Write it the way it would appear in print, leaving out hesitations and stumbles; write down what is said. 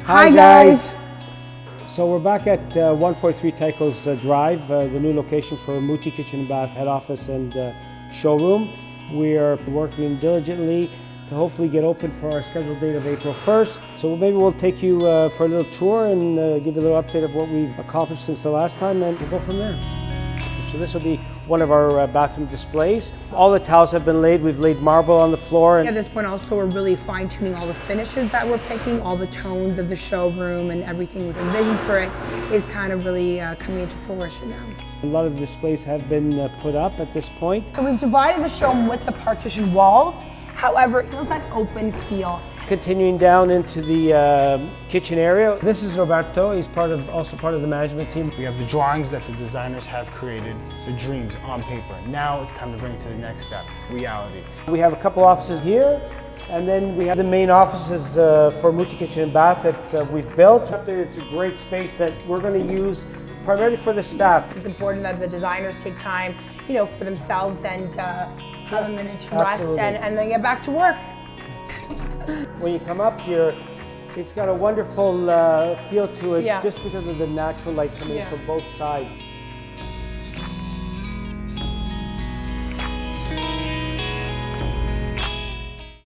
Hi guys! So we're back at 143 Tycho's Drive, the new location for MUTI Kitchen and Bath head office and showroom. We are working diligently to hopefully get open for our scheduled date of April 1st. So maybe we'll take you for a little tour and give you a little update of what we've accomplished since the last time, and we'll go from there. So this will be one of our bathroom displays. All the tiles have been laid. We've laid marble on the floor. At this point also we're really fine-tuning all the finishes that we're picking, all the tones of the showroom, and everything with the vision for it is kind of really coming into fruition now. A lot of the displays have been put up at this point. So we've divided the showroom with the partition walls. However, it feels like open feel. Continuing down into the kitchen area. This is Roberto. He's also part of the management team. We have the drawings that the designers have created, the dreams on paper. Now it's time to bring it to the next step, reality. We have a couple offices here, and then we have the main offices for MUTI Kitchen and Bath that we've built. Up there, it's a great space that we're going to use primarily for the staff. It's important that the designers take time, for themselves and have a minute to rest and then get back to work. When you come up here, it's got a wonderful feel to it, just because of the natural light coming in from both sides.